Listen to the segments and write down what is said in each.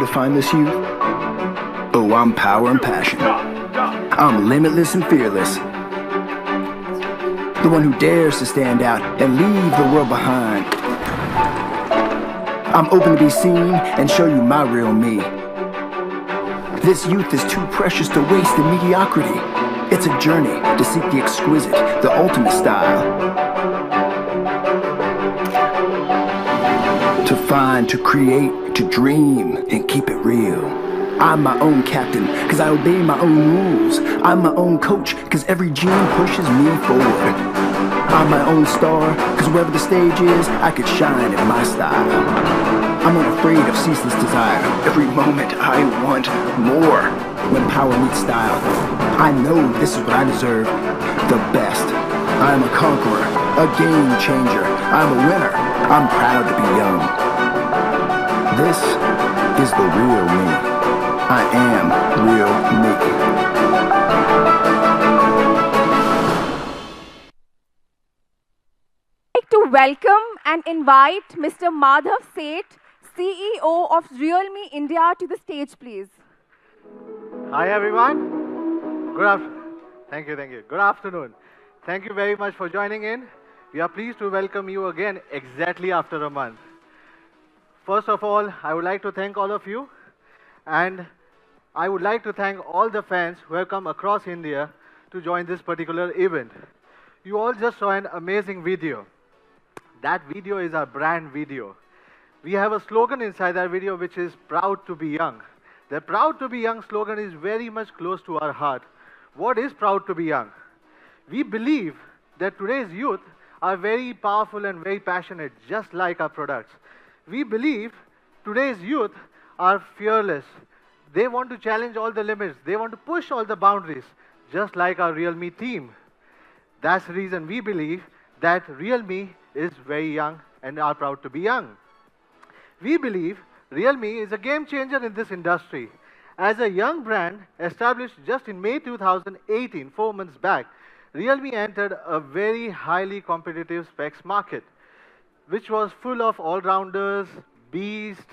find this youth? Oh, I'm power and passion. I'm limitless and fearless. The one who dares to stand out and leave the world behind. I'm open to be seen and show you my real me. This youth is too precious to waste in mediocrity. It's a journey to seek the exquisite, the ultimate style. To find, to create, to dream, and keep it real. I'm my own captain, cause I obey my own rules. I'm my own coach, cause every gene pushes me forward. I'm my own star, cause wherever the stage is, I could shine in my style. I'm unafraid of ceaseless desire. Every moment I want more. When power meets style, I know this is what I deserve. The best. I'm a conqueror, a game changer. I'm a winner. I'm proud to be young. This is the real me. I am real me. I'd like to welcome and invite Mr. Madhav Seth, CEO of Realme India, to the stage, please. Hi everyone. Thank you. Good afternoon. Thank you very much for joining in. We are pleased to welcome you again exactly after a month. First of all, I would like to thank all of you, and I would like to thank all the fans who have come across India to join this particular event. You all just saw an amazing video. That video is our brand video. We have a slogan inside that video which is proud to be young. The proud to be young slogan is very much close to our heart. What is proud to be young? We believe that today's youth are very powerful and very passionate, just like our products. We believe today's youth are fearless. They want to challenge all the limits. They want to push all the boundaries, just like our Realme team. That's the reason we believe that Realme is very young and are proud to be young. We believe Realme is a game changer in this industry. As a young brand established just in May 2018, 4 months back, Realme entered a very highly competitive specs market, which was full of all-rounders, beasts,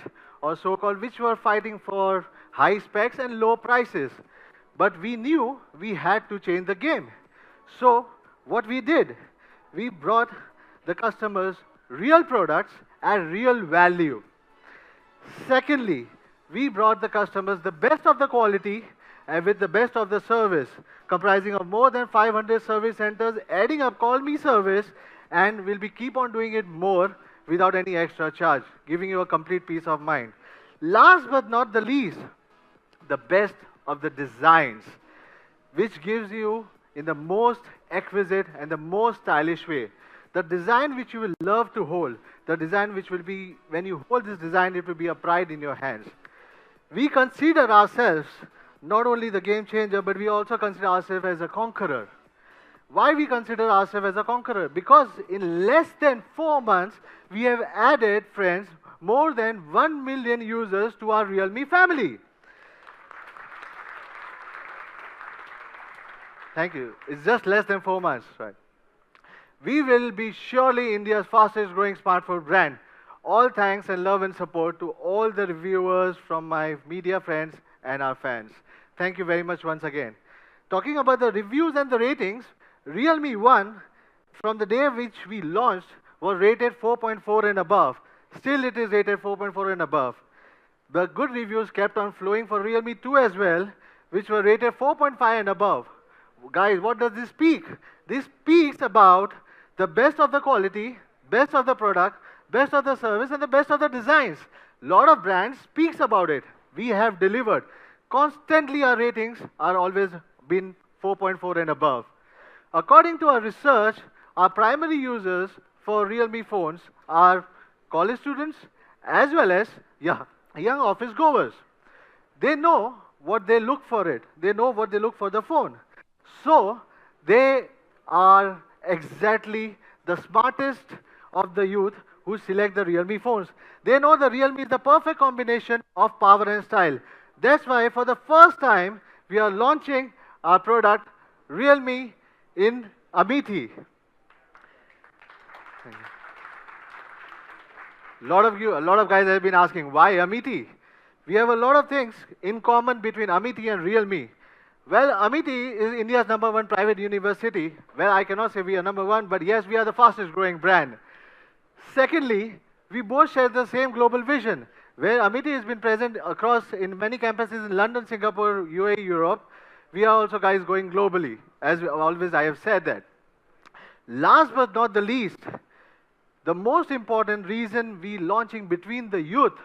or so-called, which were fighting for high specs and low prices. But we knew we had to change the game. So what we did, we brought the customers real products at real value. Secondly, we brought the customers the best of the quality and with the best of the service, comprising of more than 500 service centers, adding up Call Me service, and we'll be keep on doing it more without any extra charge, giving you a complete peace of mind. Last but not the least, the best of the designs, which gives you in the most exquisite and the most stylish way. The design which you will love to hold, the design which will be, when you hold this design, it will be a pride in your hands. We consider ourselves not only the game changer, but we also consider ourselves as a conqueror. Why we consider ourselves as a conqueror? Because in less than 4 months, we have added, friends, more than 1 million users to our Realme family. Thank you. It's just less than 4 months, right? We will be surely India's fastest growing smartphone brand. All thanks and love and support to all the reviewers from my media friends and our fans. Thank you very much once again. Talking about the reviews and the ratings, Realme 1, from the day which we launched, was rated 4.4 and above. Still it is rated 4.4 and above. The good reviews kept on flowing for Realme 2 as well, which were rated 4.5 and above. Guys, what does this speak? This speaks about the best of the quality, best of the product, best of the service, and the best of the designs. Lot of brands speaks about it. We have delivered. Constantly our ratings are always been 4.4 and above. According to our research, our primary users for Realme phones are college students as well as young office goers. They know what they look for it. They know what they look for the phone. So they are exactly the smartest of the youth who select the Realme phones. They know the Realme is the perfect combination of power and style. That's why for the first time we are launching our product Realme in Amethi. A lot of guys have been asking, why Amethi? We have a lot of things in common between Amity and Realme. Well, Amity is India's #1 private university. Well, I cannot say we are #1, but yes, we are the fastest growing brand. Secondly, we both share the same global vision, where Amity has been present across in many campuses in London, Singapore, UAE, Europe. We are also guys going globally. As always, I have said that. Last but not the least, the most important reason we launching between the youth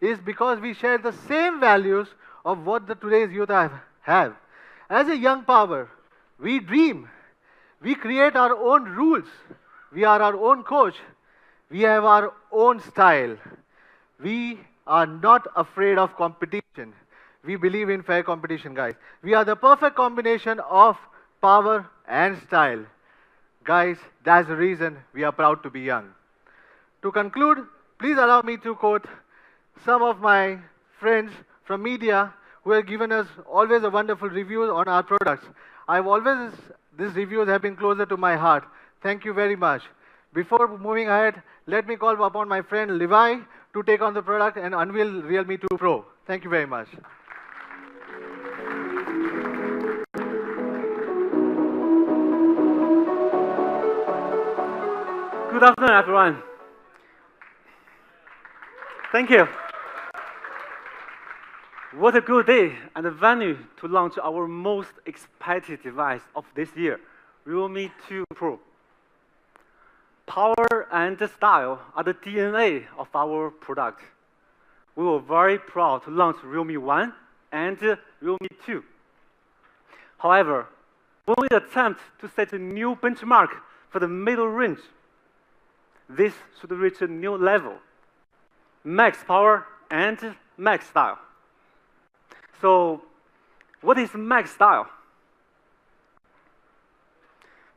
is because we share the same values of what the today's youth have. As a young power, we dream. We create our own rules. We are our own coach. We have our own style. We are not afraid of competition. We believe in fair competition, guys. We are the perfect combination of power and style. Guys, that's the reason we are proud to be young. To conclude, please allow me to quote some of my friends from media who have given us always a wonderful review on our products. These reviews have been closer to my heart. Thank you very much. Before moving ahead, let me call upon my friend Levi to take on the product and unveil Realme 2 Pro. Thank you very much. Good afternoon, everyone. Thank you. What a good day and a venue to launch our most expected device of this year, Realme 2 Pro. Power and style are the DNA of our product. We were very proud to launch Realme 1 and Realme 2. However, when we attempt to set a new benchmark for the middle range, this should reach a new level: max power and max style. So, what is max style?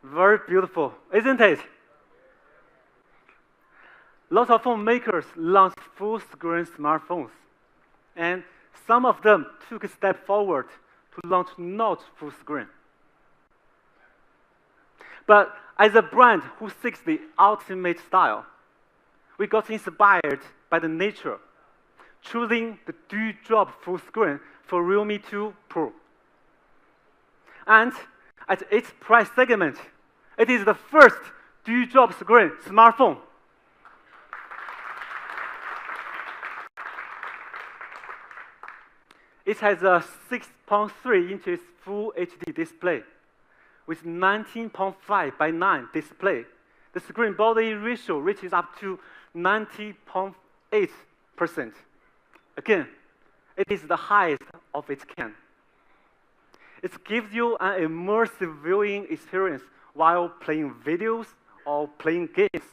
Very beautiful, isn't it? Lots of phone makers launched full-screen smartphones, and some of them took a step forward to launch not full-screen. But as a brand who seeks the ultimate style, we got inspired by the nature, choosing the Dewdrop full screen for Realme 2 Pro. And at its price segment, it is the first Dewdrop screen smartphone. It has a 6.3 inches Full HD display with 19.5 by 9 display. The screen body ratio reaches up to 90.8%. Again, it is the highest of its kind. It gives you an immersive viewing experience while playing videos or playing games.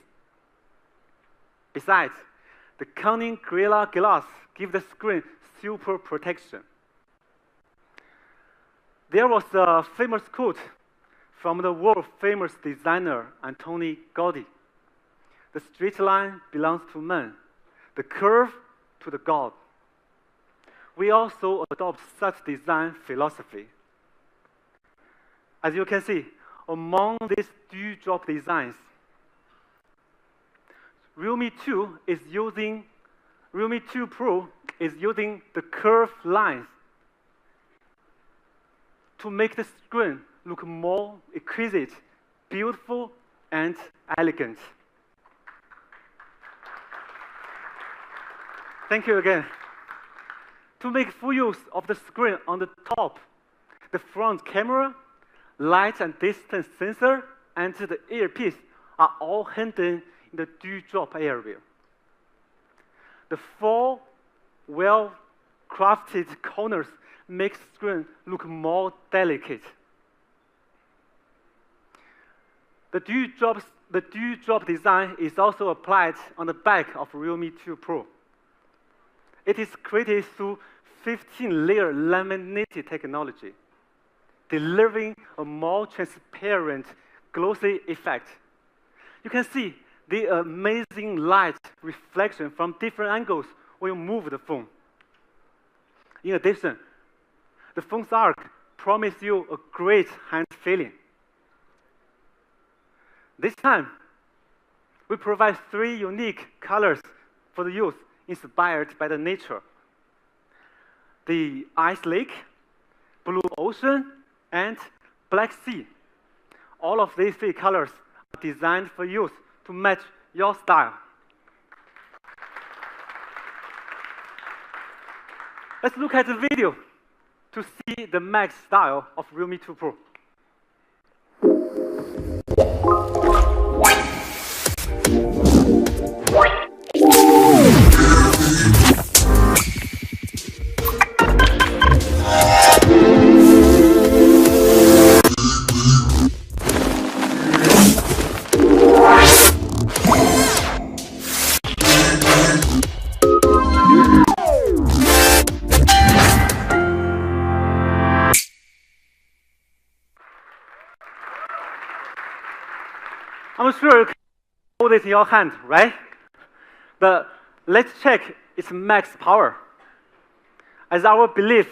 Besides, the Corning Gorilla Glass gives the screen super protection. There was a famous quote from the world-famous designer Antoni Gaudí: "The straight line belongs to man, the curve to the god." We also adopt such design philosophy. As you can see, among these Dewdrop designs, Realme 2 Pro is using the curved lines to make the screen look more exquisite, beautiful, and elegant. Thank you again. To make full use of the screen on the top, the front camera, light and distance sensor, and the earpiece are all hidden in the Dewdrop area. The four well-crafted corners make the screen look more delicate. The Dewdrop design is also applied on the back of Realme 2 Pro. It is created through 15-layer laminated technology, delivering a more transparent, glossy effect. You can see the amazing light reflection from different angles when you move the phone. In addition, the phone's arc promises you a great hand feeling. This time, we provide 3 unique colors for the youth inspired by the nature. the Ice Lake, Blue Ocean, and Black Sea. All of these 3 colors are designed for use to match your style. Let's look at the video to see the max style of Realme 2 Pro. I'm sure you can hold it in your hand, right? But let's check its max power. As our belief,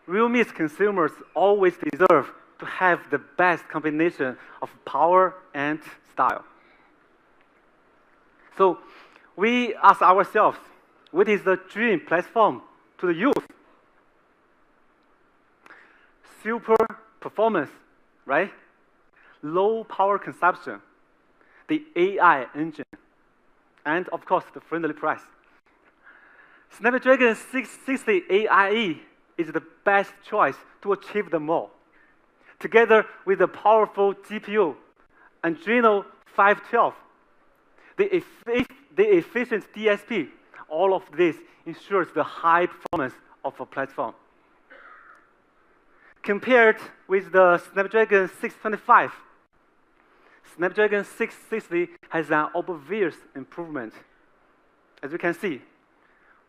Realme's consumers always deserve to have the best combination of power and style. So we ask ourselves, what is the dream platform to the youth? Super performance, right? Low power consumption, the AI engine, and of course, the friendly price. Snapdragon 660 AIE is the best choice to achieve them all. Together with the powerful GPU, Adreno 512, the efficient DSP, all of this ensures the high performance of a platform. Compared with the Snapdragon 625, Snapdragon 660 has an obvious improvement. As you can see,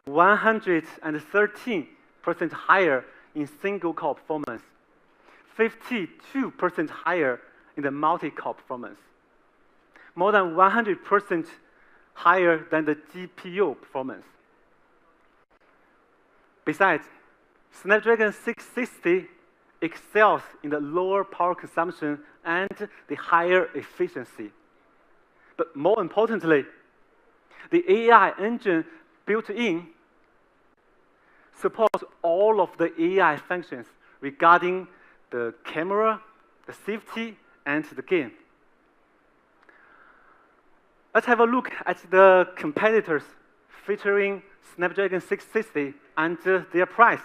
113% higher in single-core performance, 52% higher in the multi-core performance, more than 100% higher than the GPU performance. Besides, Snapdragon 660 excels in the lower power consumption and the higher efficiency. But more importantly, the AI engine built in supports all of the AI functions regarding the camera, the safety, and the game. Let's have a look at the competitors featuring Snapdragon 660 and their price.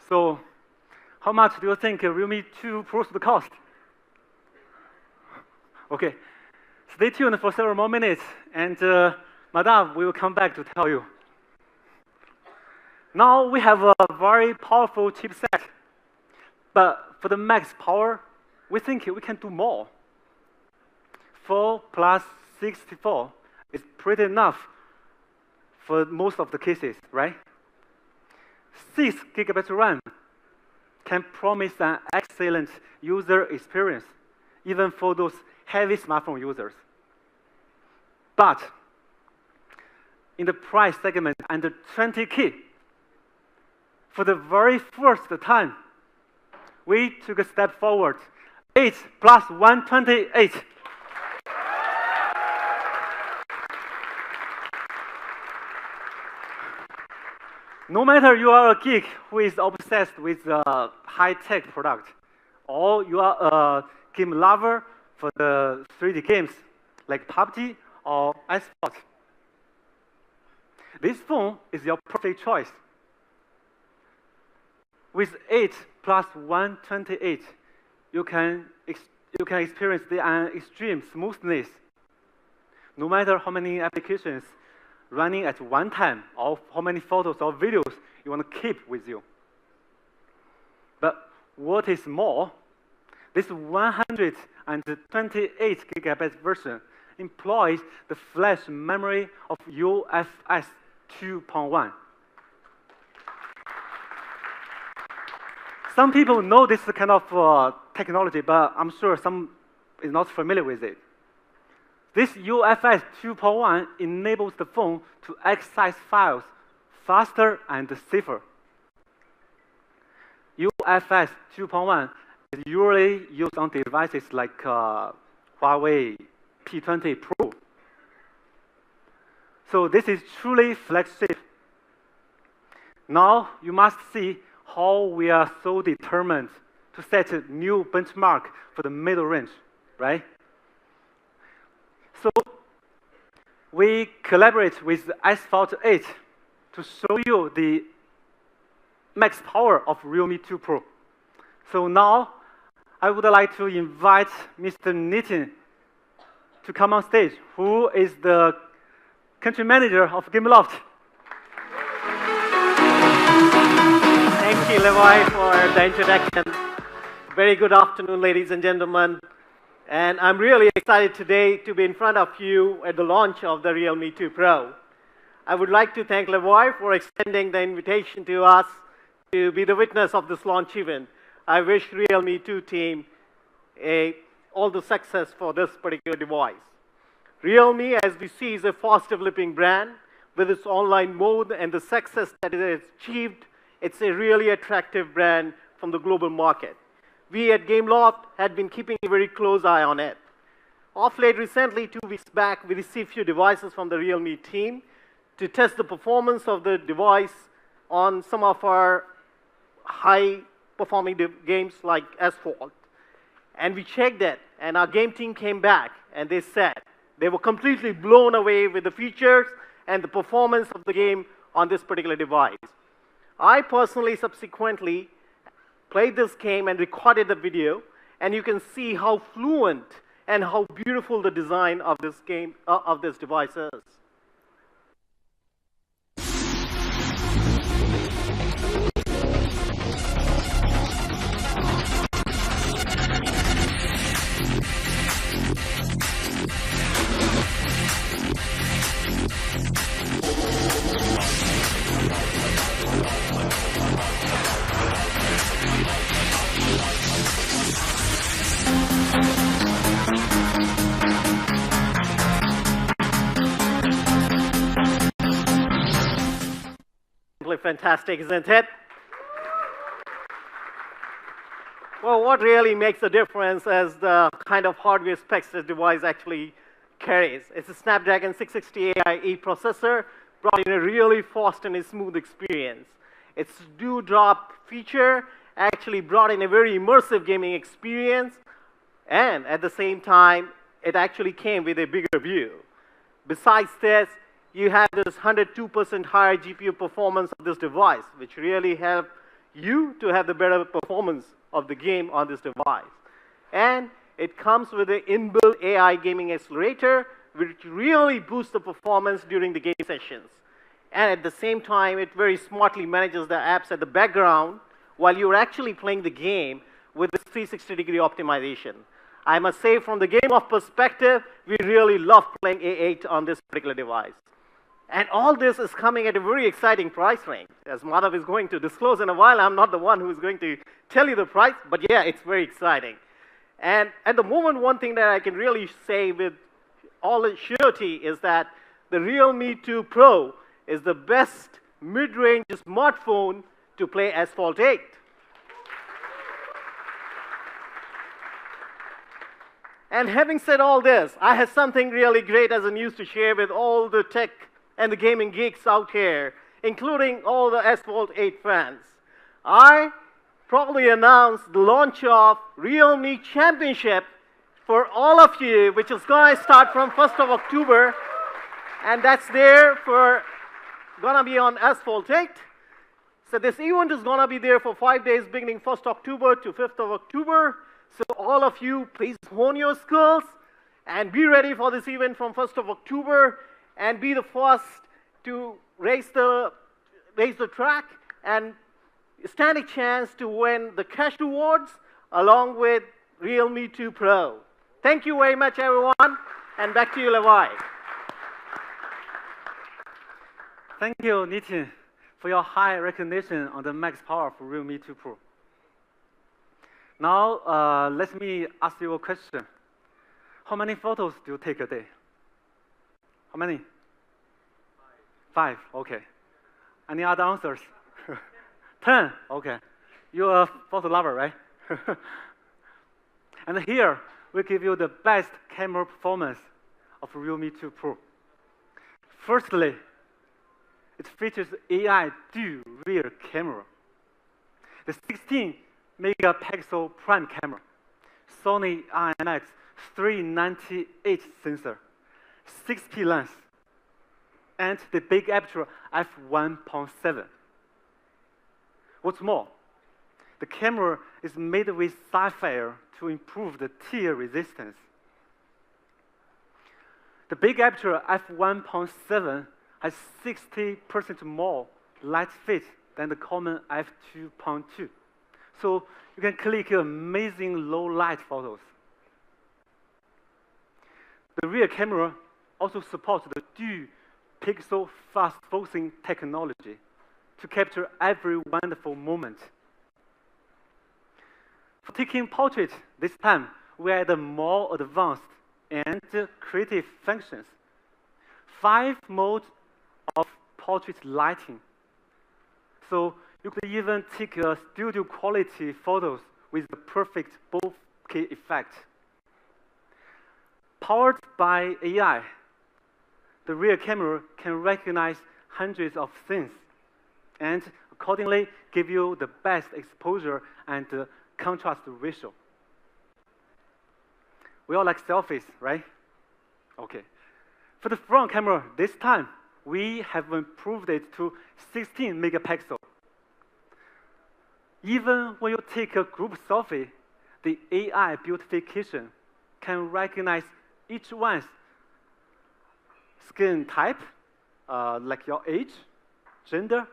So, how much do you think Realme 2 Pro should cost? Okay, stay tuned for several more minutes, and Madhav will come back to tell you. Now we have a very powerful chipset, but for the max power, we think we can do more. 4 plus 64 is pretty enough for most of the cases, right? 6 GB RAM can promise an excellent user experience, even for those heavy smartphone users. But in the price segment under 20K, for the very first time, we took a step forward. 8 plus 128. No matter you are a geek who is obsessed with high-tech product, or you are a game lover for the 3D games like PUBG or esports, this phone is your perfect choice. With 8 plus 128, you can experience the extreme smoothness, no matter how many applications running at one time, or how many photos or videos you want to keep with you. But what is more, this 128 GB version employs the flash memory of UFS 2.1. Some people know this kind of technology, but I'm sure some is not familiar with it. This UFS 2.1 enables the phone to access files faster and safer. UFS 2.1 is usually used on devices like Huawei P20 Pro. So this is truly flagship. Now you must see how we are so determined to set a new benchmark for the middle range, right? So we collaborate with Asphalt 8 to show you the max power of Realme 2 Pro. So now I would like to invite Mr. Nitin to come on stage, who is the country manager of Gameloft. Thank you, Levi, for the introduction. Very good afternoon, ladies and gentlemen. And I'm really excited today to be in front of you at the launch of the Realme 2 Pro. I would like to thank Levi for extending the invitation to us to be the witness of this launch event. I wish Realme 2 team all the success for this particular device. Realme, as we see, is a fast-developing brand with its online mode and the success that it has achieved. It's a really attractive brand from the global market. We at Gameloft had been keeping a very close eye on it. Off late recently, 2 weeks back, we received a few devices from the Realme team to test the performance of the device on some of our high-performing games like Asphalt. And we checked it, and our game team came back, and they said they were completely blown away with the features and the performance of the game on this particular device. I personally subsequently played this game and recorded the video, and you can see how fluent and how beautiful the design of this game, of this device is. Fantastic, isn't it? Well, what really makes a difference is the kind of hardware specs this device actually carries. It's a Snapdragon 660 AIE processor brought in a really fast and a smooth experience. Its Dewdrop feature actually brought in a very immersive gaming experience, and at the same time, it actually came with a bigger view. Besides this, you have this 102% higher GPU performance of this device, which really helps you to have the better performance of the game on this device. And it comes with an inbuilt AI gaming accelerator, which really boosts the performance during the game sessions. And at the same time, it very smartly manages the apps at the background while you're actually playing the game with this 360-degree optimization. I must say, from the Gameloft perspective, we really love playing A8 on this particular device. And all this is coming at a very exciting price range. As Madhav is going to disclose in a while, I'm not the one who is going to tell you the price, but yeah, it's very exciting. And at the moment, one thing that I can really say with all surety is that the Realme 2 Pro is the best mid-range smartphone to play Asphalt 8. And having said all this, I have something really great as a news to share with all the tech and the gaming geeks out here, including all the Asphalt 8 fans. I probably announced the launch of Realme Championship for all of you, which is going to start from 1st of October, and that's gonna be on Asphalt 8. So this event is gonna be there for 5 days, beginning 1st October to 5th of October. So all of you, please hone your skills and be ready for this event from 1st of October. And be the first to race the track and stand a chance to win the cash rewards along with Realme 2 Pro. Thank you very much, everyone, and back to you, Levi. Thank you, Nitin, for your high recognition on the max power of Realme 2 Pro. Now, let me ask you a question. How many photos do you take a day? How many? 5, okay. Any other answers? 10, okay. You're a photo lover, right? And here, we give you the best camera performance of Realme 2 Pro. Firstly, it features AI dual rear camera, the 16 megapixel prime camera, Sony IMX398 sensor, 6P lens, and the big aperture f1.7. What's more, the camera is made with sapphire to improve the tear resistance. The big aperture f1.7 has 60% more light fit than the common f2.2. So you can click amazing low light photos. The rear camera also supports the dual pixel fast focusing technology to capture every wonderful moment. For taking portrait this time, we add more advanced and creative functions. 5 modes of portrait lighting. So you could even take studio quality photos with the perfect bokeh effect. Powered by AI, the rear camera can recognize hundreds of things and accordingly give you the best exposure and contrast ratio. We all like selfies, right? Okay. For the front camera, this time, we have improved it to 16 megapixel. Even when you take a group selfie, the AI beautification can recognize each one's skin type, like your age, gender,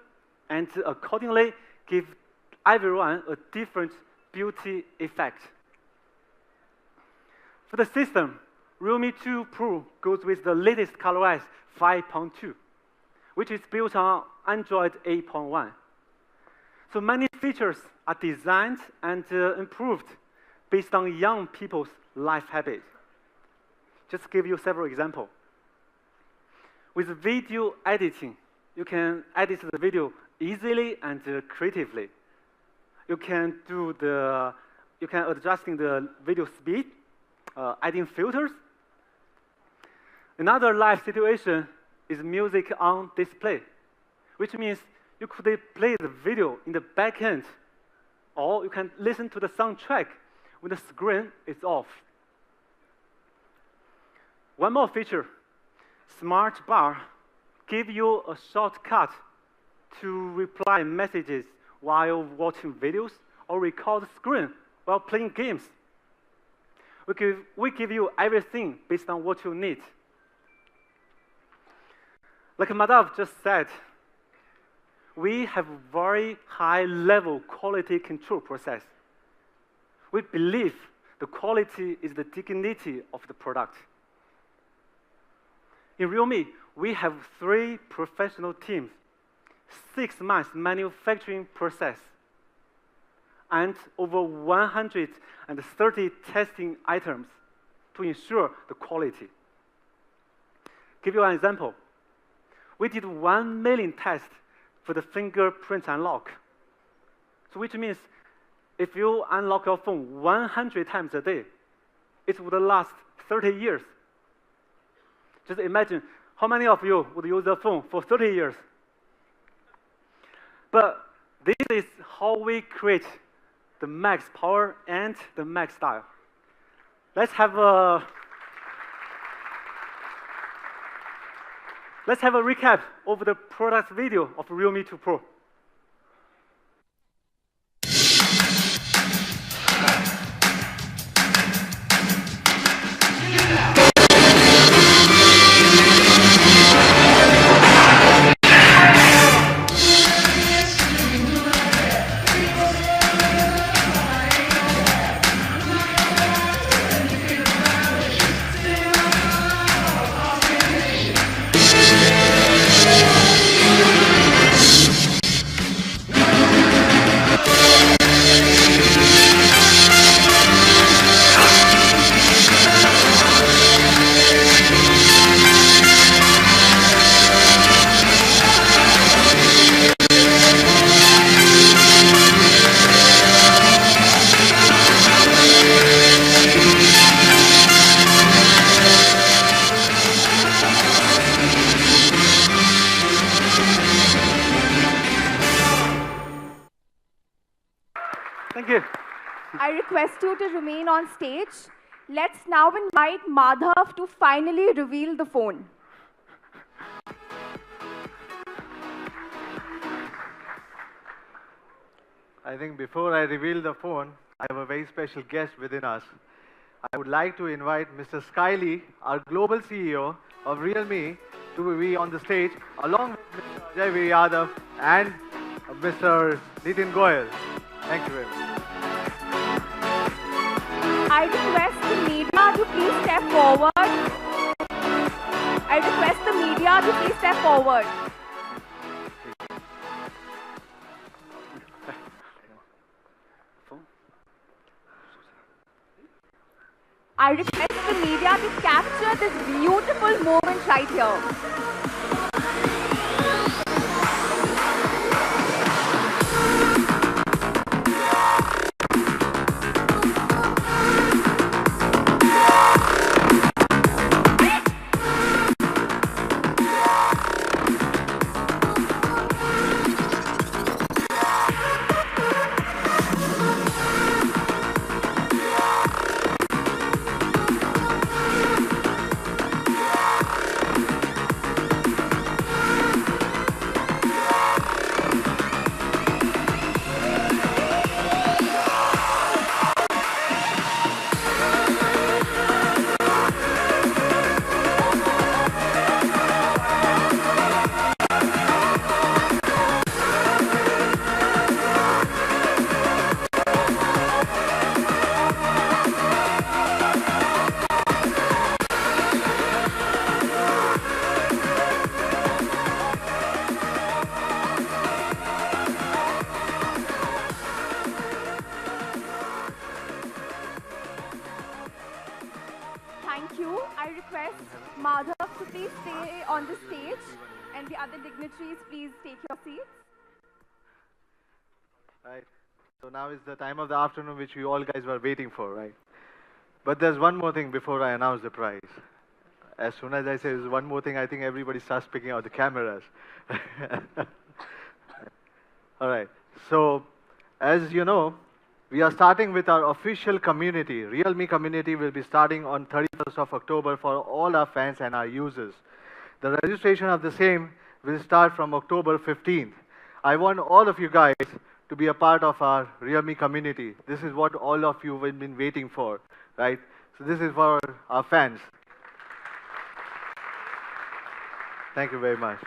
and accordingly give everyone a different beauty effect. For the system, Realme 2 Pro goes with the latest ColorOS 5.2, which is built on Android 8.1. So many features are designed and improved based on young people's life habits. Just give you several examples. With video editing, you can edit the video easily and creatively. You can adjusting the video speed, adding filters. Another live situation is music on display, which means you could play the video in the back end, or you can listen to the soundtrack when the screen is off. One more feature, Smart Bar gives you a shortcut to reply messages while watching videos or record the screen while playing games. We give you everything based on what you need. Like Madhav just said, we have a very high-level quality control process. We believe the quality is the dignity of the product. In Realme, we have 3 professional teams, 6 months manufacturing process, and over 130 testing items to ensure the quality. Give you an example. We did 1 million tests for the fingerprint unlock. So which means if you unlock your phone 100 times a day, it would last 30 years. Just imagine how many of you would use the phone for 30 years. But this is how we create the max power and the max style. Let's have a recap of the product video of Realme 2 Pro. Thank you. I request you to remain on stage. Let's now invite Madhav to finally reveal the phone. I think before I reveal the phone, I have a very special guest within us. I would like to invite Mr. Skyly, our global CEO of Realme, to be on the stage along with Mr. Ajay V. Yadav and Mr. Nitin Goyal. Thank you very much. I request the media to please step forward. I request the media to please step forward. I request the media to capture this beautiful moment right here. Thank you. I request Madhav to please stay on the stage and the other dignitaries please take your seats. Right. So now is the time of the afternoon which you all guys were waiting for, right? But there's one more thing before I announce the prize. As soon as I say there's one more thing, I think everybody starts picking out the cameras. All right. So, as you know, we are starting with our official community. Realme community will be starting on 31st of October for all our fans and our users. The registration of the same will start from October 15th. I want all of you guys to be a part of our Realme community. This is what all of you have been waiting for, right? So this is for our fans. Thank you very much.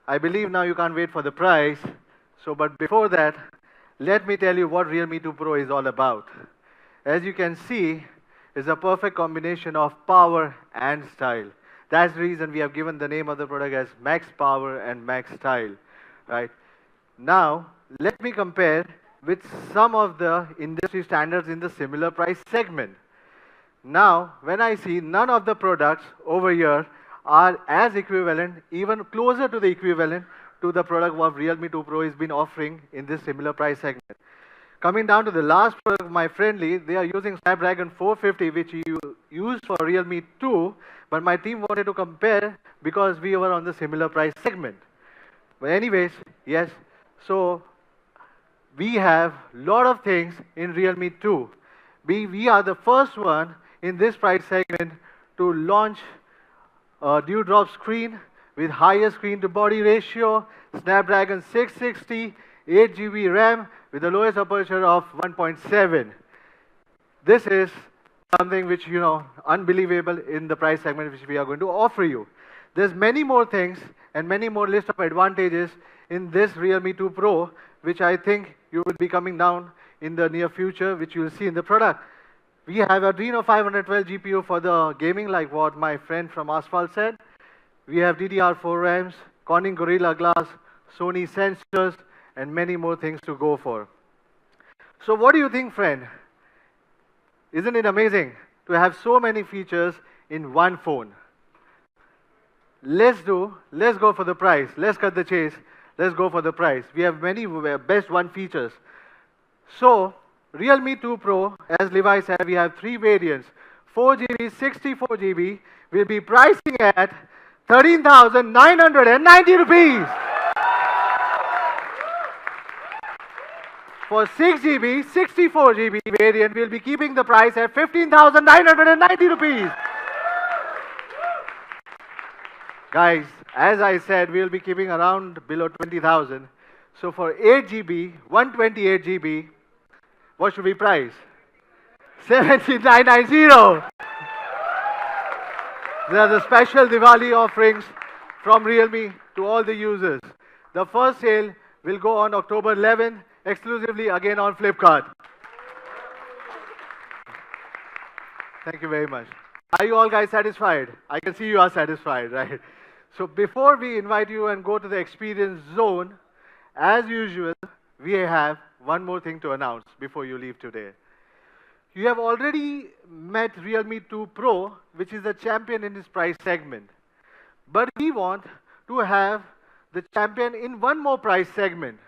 I believe now you can't wait for the prize. So, but before that, let me tell you what Realme 2 Pro is all about. As you can see, it's a perfect combination of power and style. That's the reason we have given the name of the product as Max Power and Max Style, right? Now, let me compare with some of the industry standards in the similar price segment. Now, when I see none of the products over here are as equivalent, even closer to the equivalent to the product what Realme 2 Pro has been offering in this similar price segment. Coming down to the last product, my friendly, they are using Snapdragon 450, which you used for Realme 2, but my team wanted to compare because we were on the similar price segment. But anyways, yes, so we have a lot of things in Realme 2. We are the first one in this price segment to launch a dewdrop screen with higher screen to body ratio, Snapdragon 660, 8 GB RAM with the lowest aperture of 1.7. This is something which, you know, unbelievable in the price segment which we are going to offer you. There's many more things and many more list of advantages in this Realme 2 Pro, which I think you will be coming down in the near future, which you will see in the product. We have Adreno 512 GPU for the gaming, like what my friend from Asphalt said. We have DDR4 RAMs, Corning Gorilla Glass, Sony sensors, and many more things to go for. So what do you think, friend? Isn't it amazing to have so many features in one phone? Let's go for the price. Let's cut the chase. Let's go for the price. We have many best one features. So, Realme 2 Pro, as Levi said, we have 3 variants. 4 GB, 64 GB. We'll be pricing at 13,990 rupees. For 6 GB, 64 GB variant, we'll be keeping the price at 15,990 rupees. Guys, as I said, we'll be keeping around below 20,000. So for 8 GB, 128 GB, what should we price? 17,990. These are the special Diwali offerings from Realme to all the users. The first sale will go on October 11, exclusively again on Flipkart. Thank you very much. Are you all guys satisfied? I can see you are satisfied, right? So before we invite you and go to the experience zone, as usual, we have one more thing to announce before you leave today. You have already met Realme 2 Pro, which is the champion in this price segment. But we want to have the champion in one more price segment.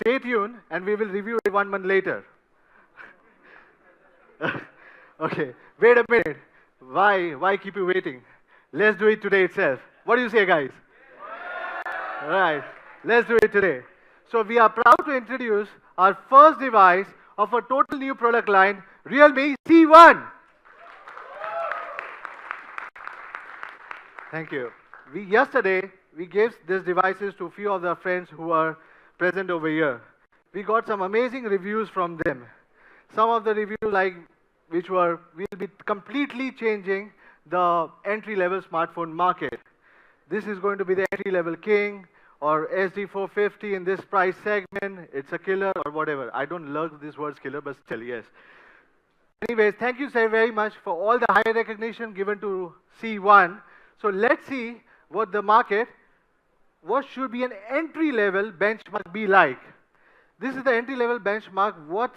Stay tuned, and we will review it 1 month later. Okay, wait a minute. Why keep you waiting? Let's do it today itself. What do you say, guys? All right, let's do it today. So we are proud to introduce our first device of a total new product line, Realme C1. Thank you. Yesterday, we gave these devices to a few of our friends who are present over here. We got some amazing reviews from them. Some of the reviews will be completely changing the entry-level smartphone market. This is going to be the entry-level king or SD450 in this price segment. It's a killer or whatever. I don't love this word killer, but still, yes. Anyways, thank you so very much for all the high recognition given to C1. So let's see what the market, what should be an entry-level benchmark be like. This is the entry-level benchmark, what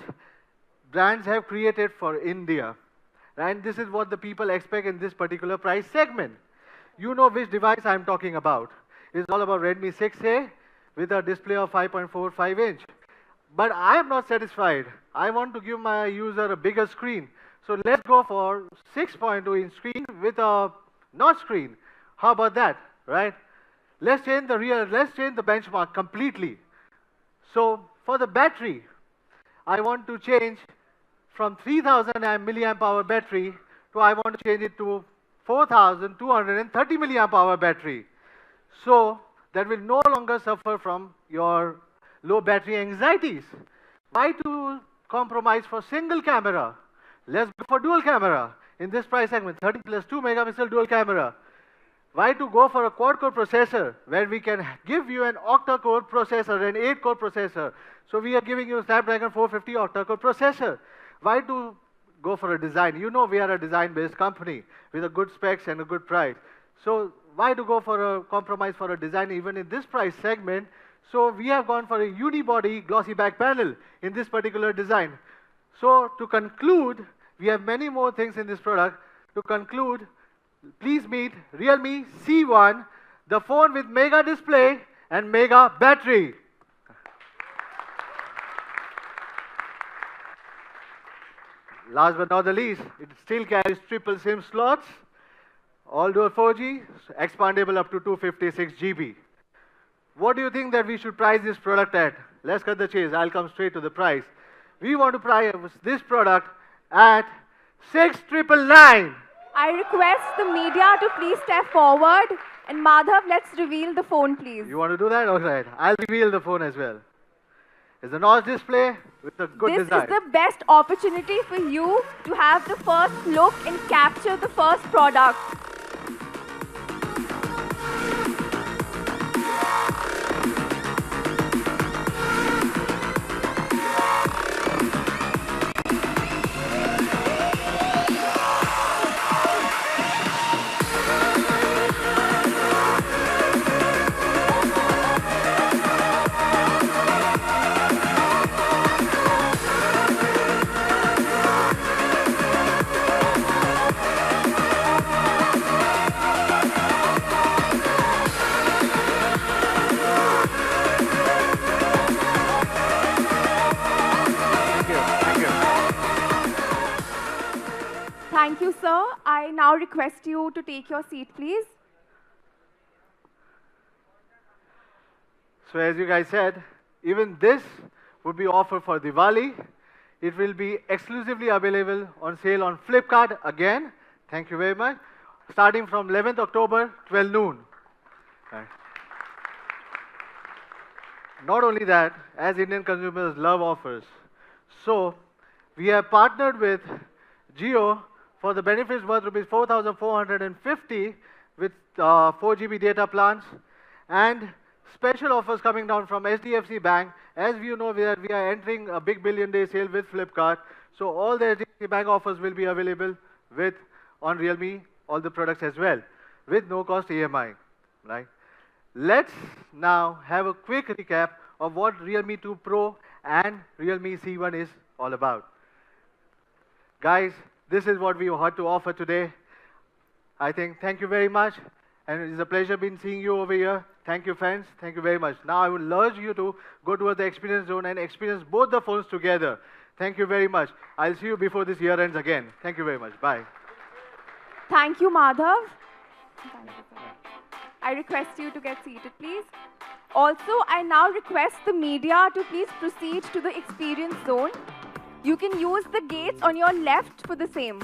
brands have created for India. And this is what the people expect in this particular price segment. You know which device I'm talking about. It's all about Redmi 6A with a display of 5.45 inch. But I am not satisfied. I want to give my user a bigger screen. So let's go for 6.2 inch screen with a notch screen. How about that, right? Let's change the benchmark completely. So for the battery, I want to change from 3000 milliamp hour battery to I want to change it to 4230 milliamp hour battery. So that will no longer suffer from your low battery anxieties. Why to compromise for single camera? Let's go for dual camera in this price segment, 30 plus 2 megapixel dual camera. Why to go for a quad-core processor where we can give you an octa-core processor, an 8-core processor. So we are giving you a Snapdragon 450 octa-core processor. Why to go for a design? You know we are a design-based company with a good specs and a good price. So why to go for a compromise for a design even in this price segment? So we have gone for a unibody glossy back panel in this particular design. So to conclude, we have many more things in this product. To conclude, please meet Realme C1, the phone with mega display and mega battery. Last but not the least, it still carries triple SIM slots, all dual 4G, expandable up to 256 GB. What do you think that we should price this product at? Let's cut the chase. I'll come straight to the price. We want to price this product at 6,999. I request the media to please step forward. And Madhav, let's reveal the phone, please. You want to do that? All right. I'll reveal the phone as well. It's a notch display with a good design. This is the best opportunity for you to have the first look and capture the first product. Thank you, sir. I now request you to take your seat, please. So as you guys said, even this would be offered for Diwali. It will be exclusively available on sale on Flipkart again. Thank you very much. Starting from 11th October, 12 noon. Right. Not only that, as Indian consumers love offers, so we have partnered with Jio for the benefits worth rupees 4,450 with 4 GB data plans and special offers coming down from HDFC Bank. As you know, we are entering a big billion day sale with Flipkart. So all the HDFC Bank offers will be available on Realme, all the products as well, with no cost EMI. Right? Let's now have a quick recap of what Realme 2 Pro and Realme C1 is all about. Guys, this is what we had to offer today. I think thank you very much, and it's a pleasure being seeing you over here. Thank you, friends. Thank you very much. Now I would urge you to go towards the experience zone and experience both the phones together. Thank you very much. I'll see you before this year ends again. Thank you very much. Bye. Thank you, Madhav. I request you to get seated, please. Also, I now request the media to please proceed to the experience zone. You can use the gates on your left for the same.